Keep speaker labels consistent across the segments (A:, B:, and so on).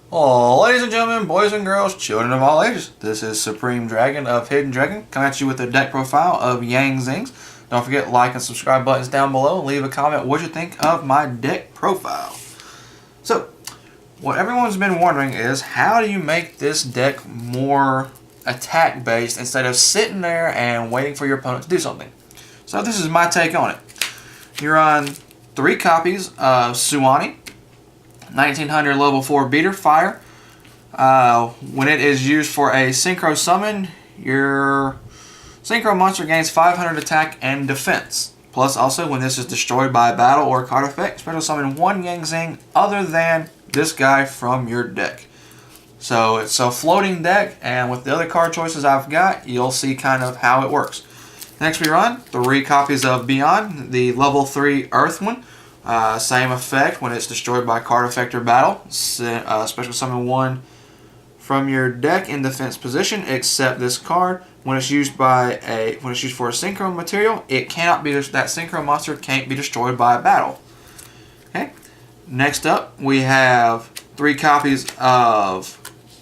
A: Oh, ladies and gentlemen, boys and girls, children of all ages, this is Supreme Dragon of Hidden Dragon coming at you with a deck profile of Yang Zings. Don't forget like and subscribe buttons down below. Leave a comment what you think of my deck profile. So, what everyone's been wondering is how do you make this deck more attack based instead of sitting there and waiting for your opponent to do something. So this is my take on it. You run 3 copies of Suwani, 1900 level 4 beater fire. When it is used for a synchro summon, your synchro monster gains 500 attack and defense. Plus, also, when this is destroyed by a battle or a card effect, special summon 1 Yang Zing other than this guy from your deck. So it's a floating deck, and with the other card choices I've got, you'll see kind of how it works. Next we run 3 copies of Beyond, the level 3 Earth one. Same effect when it's destroyed by card effect or battle. Special summon 1 from your deck in defense position, except this card. When it's used for a synchro material, it cannot be that synchro monster can't be destroyed by a battle. Okay. Next up, we have 3 copies of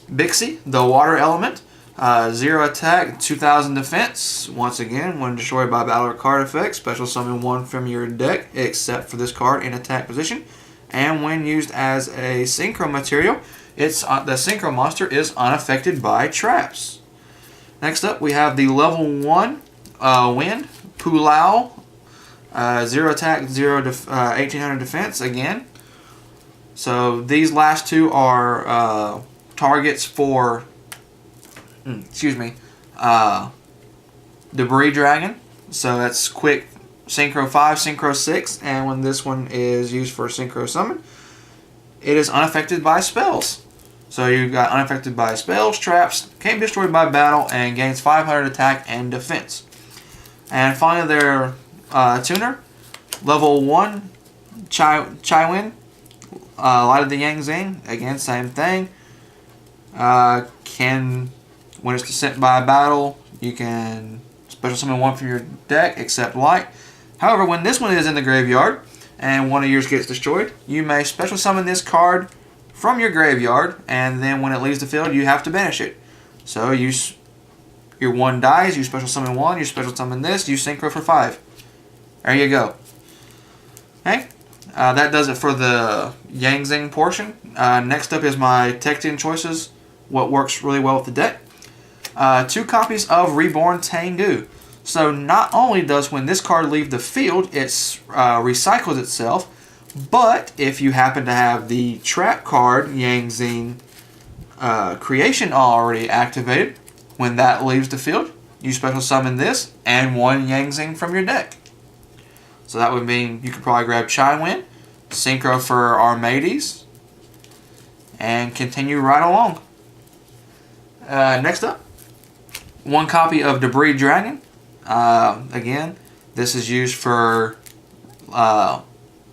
A: Bixie, the water element. 0 attack, 2000 defense. Once again, when destroyed by battle or card effect, special summon 1 from your deck, except for this card in attack position. And when used as a synchro material, the synchro monster is unaffected by traps. Next up, we have the level 1 Wind, Pulao. 0 attack, 1800 defense again. So these last 2 are targets for Debris Dragon. So that's quick Synchro 5, Synchro 6, and when this one is used for Synchro Summon, it is unaffected by spells. So you've got unaffected by spells, traps, can't be destroyed by battle, and gains 500 attack and defense. And finally their tuner, level 1 Chai-Win, Light of the Yang Zing, again same thing. When it's sent by a battle, you can special summon 1 from your deck, except light. However, when this one is in the graveyard and one of yours gets destroyed, you may special summon this card from your graveyard, and then when it leaves the field, you have to banish it. So your 1 dies, you special summon 1, you special summon this, you synchro for 5. There you go. Okay, that does it for the Yang Zing portion. Next up is my Tecton choices, what works really well with the deck. 2 copies of Reborn Tengu. So not only does when this card leaves the field, it recycles itself, but if you happen to have the trap card Yang Zing creation already activated, when that leaves the field, you special summon this and 1 Yang Zing from your deck. So that would mean you could probably grab Chai-Win, synchro for Armades, and continue right along. Next up, 1 copy of Debris Dragon. Again, this is used for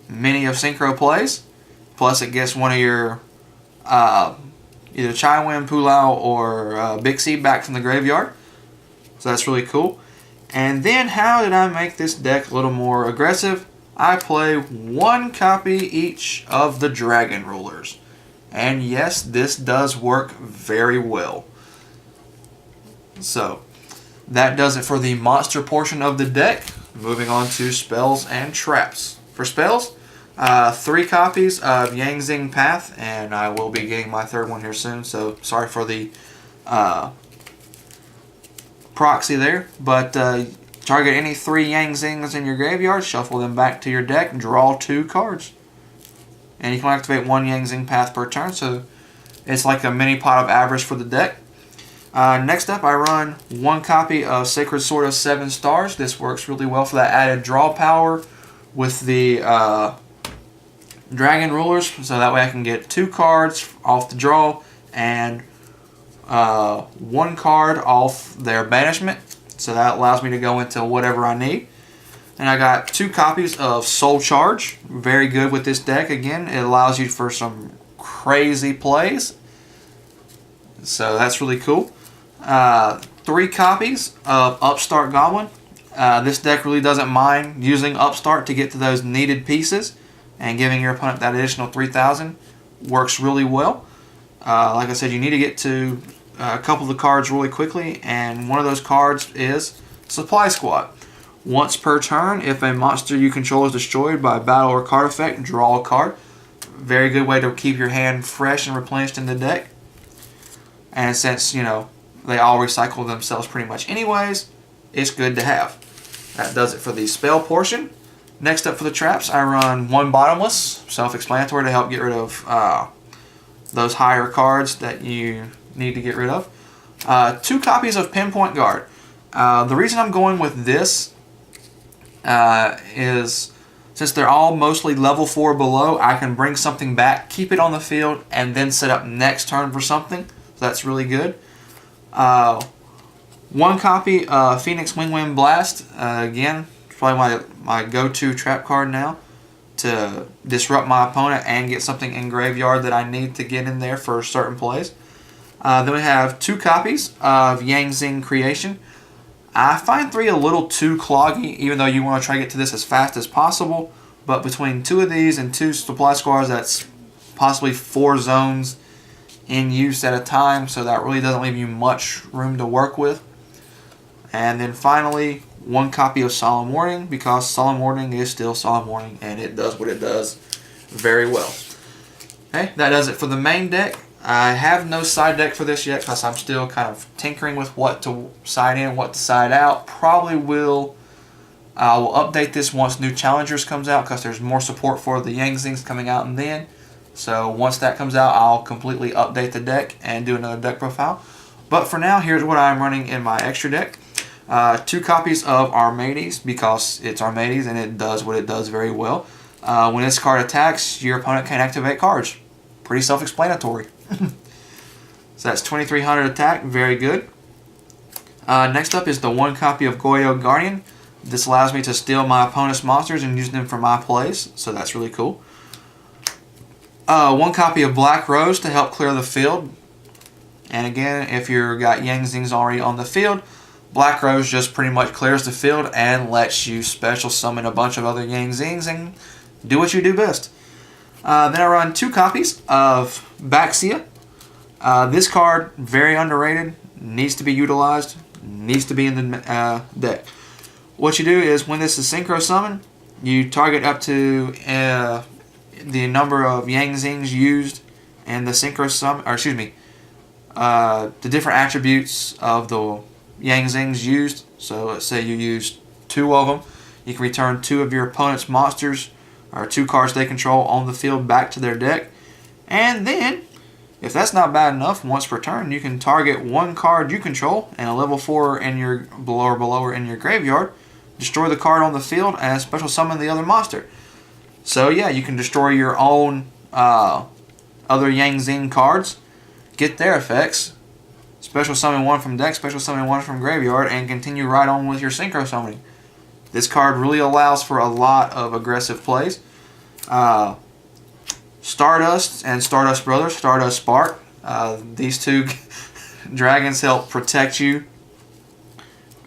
A: many of synchro plays. Plus, it gets one of your either Chai-Win, Pulao, or Bixie back from the graveyard. So that's really cool. And then, how did I make this deck a little more aggressive? I play 1 copy each of the Dragon Rulers. And yes, this does work very well. So, that does it for the monster portion of the deck. Moving on to spells and traps. For spells, 3 copies of Yang Zing Path, and I will be getting my 3rd one here soon, so sorry for the proxy there. But target any 3 Yang Zings in your graveyard, shuffle them back to your deck, and draw 2 cards. And you can activate 1 Yang Zing Path per turn, so it's like a mini pot of average for the deck. Next up, I run 1 copy of Sacred Sword of 7 Stars. This works really well for that added draw power with the Dragon Rulers, so that way I can get 2 cards off the draw and 1 card off their banishment. So that allows me to go into whatever I need. And I got 2 copies of Soul Charge. Very good with this deck. Again, it allows you for some crazy plays. So that's really cool. 3 copies of Upstart Goblin. This deck really doesn't mind using Upstart to get to those needed pieces, and giving your opponent that additional 3,000 works really well. Like I said, you need to get to a couple of the cards really quickly, and one of those cards is Supply Squad. Once per turn, if a monster you control is destroyed by a battle or card effect, draw a card. Very good way to keep your hand fresh and replenished in the deck. And since, you know, they all recycle themselves pretty much anyways, it's good to have. That does it for the spell portion. Next up for the traps, I run one Bottomless, self-explanatory, to help get rid of those higher cards that you need to get rid of. 2 copies of Pinpoint Guard. The reason I'm going with this is since they're all mostly level 4 below, I can bring something back, keep it on the field, and then set up next turn for something. So that's really good. 1 copy of Phoenix Wingwind Blast. Again, it's probably my go-to trap card now to disrupt my opponent and get something in graveyard that I need to get in there for certain plays. Then we have 2 copies of Yang Zing Creation. I find 3 a little too cloggy, even though you want to try to get to this as fast as possible. But between 2 of these and 2 Supply Squads, that's possibly 4 zones in use at a time, so that really doesn't leave you much room to work with. And then finally, 1 copy of Solemn Warning, because Solemn Warning is still Solemn Warning, and it does what it does very well. Okay, that does it for the main deck. I have no side deck for this yet because I'm still kind of tinkering with what to side in, what to side out. Probably will update this once New Challengers comes out because there's more support for the Yang Zings coming out and then. So once that comes out, I'll completely update the deck and do another deck profile. But for now, here's what I'm running in my extra deck. 2 copies of Armades because it's Armades and it does what it does very well. When this card attacks, your opponent can activate cards. Pretty self-explanatory. So that's 2300 attack, very good. Next up is the 1 copy of Goyo Guardian. This allows me to steal my opponent's monsters and use them for my plays, so that's really cool. 1 copy of Black Rose to help clear the field. And again, if you've got Yang Zings already on the field, Black Rose just pretty much clears the field and lets you special summon a bunch of other Yang Zings and do what you do best. Then I run 2 copies of Baxia. This card, very underrated, needs to be utilized, needs to be in the deck. What you do is when this is Synchro Summon, you target up to the number of Yang Zings used and the Synchro Summon, or excuse me, the different attributes of the Yang Zings used. So let's say you used 2 of them, you can return 2 of your opponent's monsters or 2 cards they control on the field back to their deck. And then, if that's not bad enough, once per turn, you can target 1 card you control and a level 4 in your below in your graveyard, destroy the card on the field, and special summon the other monster. So yeah, you can destroy your own other Yang Zing cards, get their effects, special summon 1 from deck, special summon 1 from graveyard, and continue right on with your synchro summoning. This card really allows for a lot of aggressive plays. Stardust and Stardust Brothers, Stardust Spark. These 2 dragons help protect you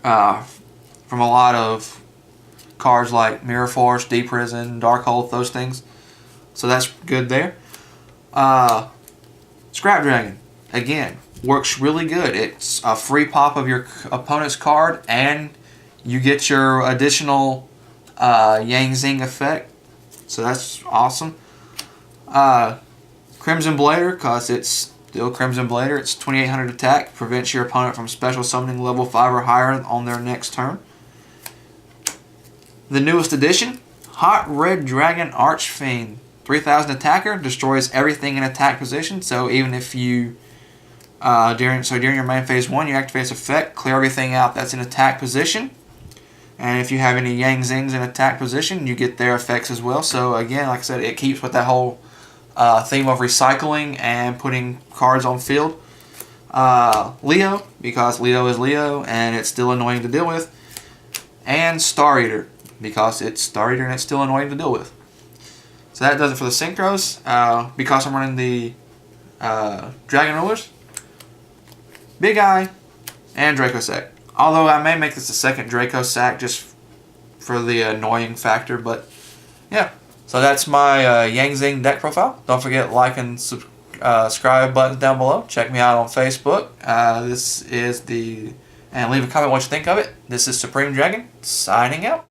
A: from a lot of cards like Mirror Force, Deep Prison, Darkhold, those things. So that's good there. Scrap Dragon, again, works really good. It's a free pop of your opponent's card and you get your additional Yang Zing effect. So that's awesome. Crimson Blader, because it's still Crimson Blader. It's 2800 attack. Prevents your opponent from special summoning level 5 or higher on their next turn. The newest addition, Hot Red Dragon Archfiend. 3000 attacker. Destroys everything in attack position. So even if you, during your main phase 1, you activate its effect, clear everything out that's in attack position. And if you have any Yang Zings in attack position, you get their effects as well. So again, like I said, it keeps with that whole theme of recycling and putting cards on field. Leo, because Leo is Leo and it's still annoying to deal with. And Star Eater, because it's Star Eater and it's still annoying to deal with. So that does it for the synchros. Because I'm running the Dragon Rulers, Big Eye, and Draco Sack. Although I may make this a second Draco Sack just for the annoying factor, but yeah. So that's my Yang Zing deck profile. Don't forget like and subscribe buttons down below. Check me out on Facebook. And leave a comment what you think of it. This is Supreme Dragon, signing out.